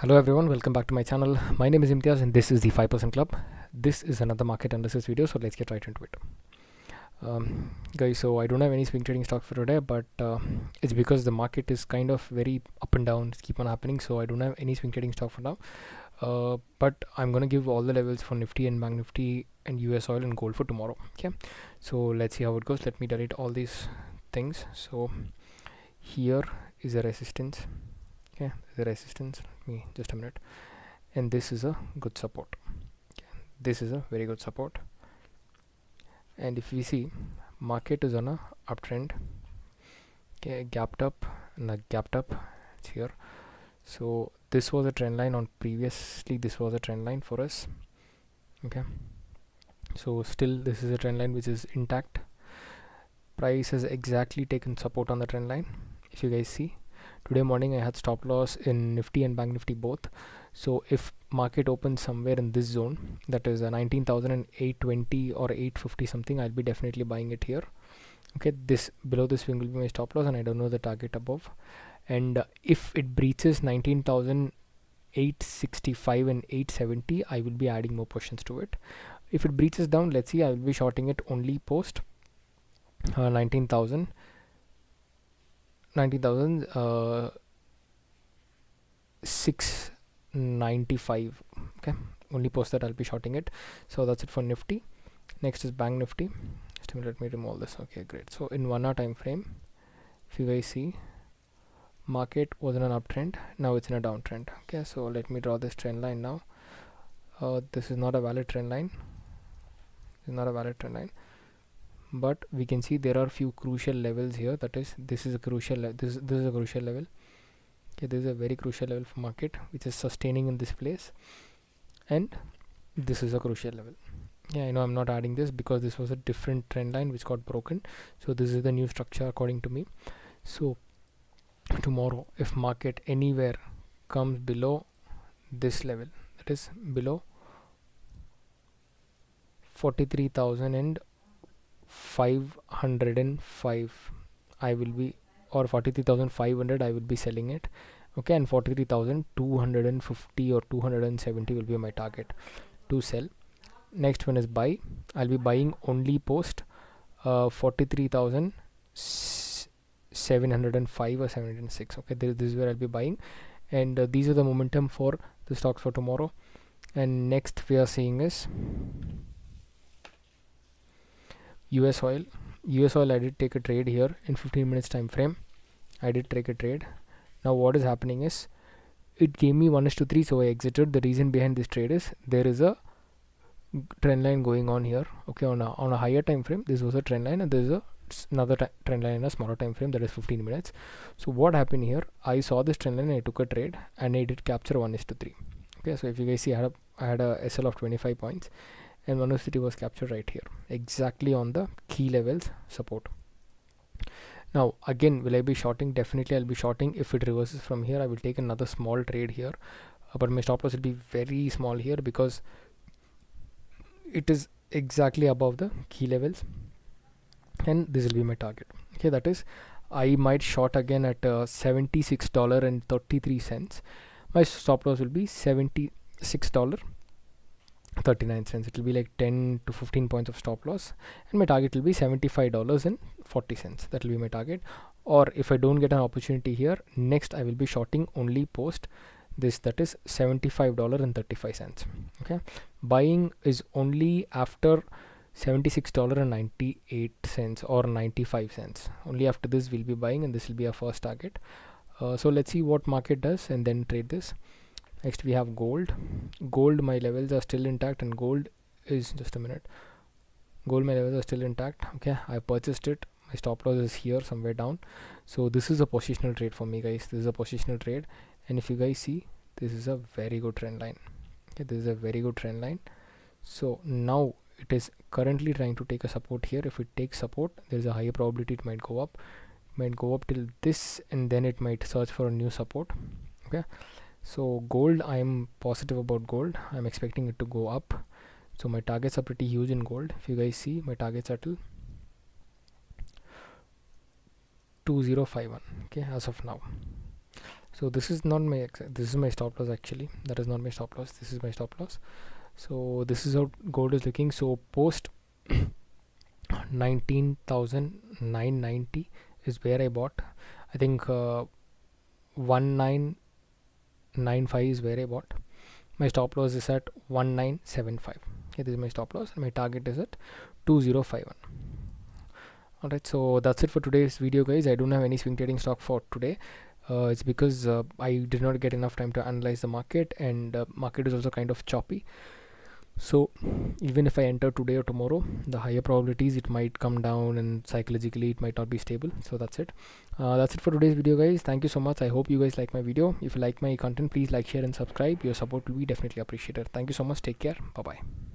Hello everyone, welcome back to my channel. My name is Imtiaz and this is the 5% Club. This is another market analysis video, so let's get right into it. Guys, so I don't have any swing trading stock for today, but it's because the market is kind of very up and down. It's keep on happening, so I don't have any swing trading stock for now. But I'm gonna give all the levels for Nifty and Bank Nifty and US oil and gold for tomorrow. Okay, so let's see how it goes. Let me delete all these things. So here is a resistance. Okay, the resistance. Let me just a minute. And this is a good support. Okay, this is a very good support. And if we see, market is on a uptrend. Okay, gapped up and gapped up. It's here. So this was a trend line on previously. This was a trend line for us. Okay. So still this is a trend line which is intact. Price has exactly taken support on the trend line. If you guys see. Today morning I had stop loss in Nifty and Bank Nifty both. So if market opens somewhere in this zone, that is 19,820 or 850 something, I'll be definitely buying it here. Okay, this below this swing will be my stop loss, and I don't know the target above. And if it breaches 19,865 and 870, I will be adding more portions to it. If it breaches down, let's see, I will be shorting it only post 695. Okay, only post that I'll be shorting it. So that's it for Nifty. Next is Bank Nifty. Just let me remove this. Okay, great. So in 1 hour time frame, if you guys see, market was in an uptrend, now it's in a downtrend. Okay, so let me draw this trend line now. This is not a valid trend line. This is not a valid trend line, but we can see there are few crucial levels here. That is, this is a crucial this is a crucial level. Okay, this is a very crucial level for market which is sustaining in this place, and this is a crucial level. Yeah, I know I'm not adding this because this was a different trend line which got broken, so this is the new structure according to me. So tomorrow if market anywhere comes below this level, that is below 43,505, I will be, or 43,500 I will be selling it. Okay, and 43,250 or 270 will be my target to sell. Next one is buy. I'll be buying only post 43,705 or 706. Okay, this is where I'll be buying, and these are the momentum for the stocks for tomorrow. And next we are seeing is US oil. US oil, I did take a trade here in 15 minutes time frame. I did take a trade. Now what is happening is, it gave me 1:3, so I exited. The reason behind this trade is there is a trend line going on here. Okay, on a higher time frame, this was a trend line, and there is another trend line in a smaller time frame, that is 15 minutes. So what happened here, I saw this trend line, I took a trade and I did capture 1:3. Okay, so if you guys see, I had a SL of 25 points, and 1:3 was captured right here, exactly on the key levels support. Now again, will I be shorting? Definitely I'll be shorting. If it reverses from here, I will take another small trade here, but my stop loss will be very small here because it is exactly above the key levels, and this will be my target. Okay, that is, I might short again at $76.33. My stop loss will be $76.39. It will be like 10 to 15 points of stop loss, and my target will be $75.40. That will be my target. Or if I don't get an opportunity here, next I will be shorting only post this, that is $75.35. Okay, buying is only after $76.98 or 95 cents. Only after this we'll be buying, and this will be our first target. So let's see what market does and then trade this. Next we have gold. Gold, my levels are still intact, and gold is, just a minute, gold, my levels are still intact. Okay, I purchased it. My stop loss is here somewhere down. So this is a positional trade for me, guys. This is a positional trade, and if you guys see, this is a very good trend line. Okay, this is a very good trend line. So now it is currently trying to take a support here. If it takes support, there is a higher probability it might go up. It might go up till this, and then it might search for a new support. Okay, so gold, I am positive about gold. I am expecting it to go up. So my targets are pretty huge in gold. If you guys see, my targets are till 2051. Okay, as of now. So this is not my this is my stop loss actually. That is not my stop loss. This is my stop loss. So this is how gold is looking. So post 19,990 is where I bought. I think 1995 is where I bought. My stop loss is at 1975. Okay, this is my stop loss, and my target is at 2051. Alright, so that's it for today's video, guys. I don't have any swing trading stock for today. It's because I did not get enough time to analyze the market, and market is also kind of choppy. So even if I enter today or tomorrow, the higher probabilities it might come down, and psychologically it might not be stable. So that's it. That's it for today's video, guys. Thank you so much. I hope you guys like my video. If you like my content, please like, share and subscribe. Your support will be definitely appreciated. Thank you so much. Take care. Bye bye.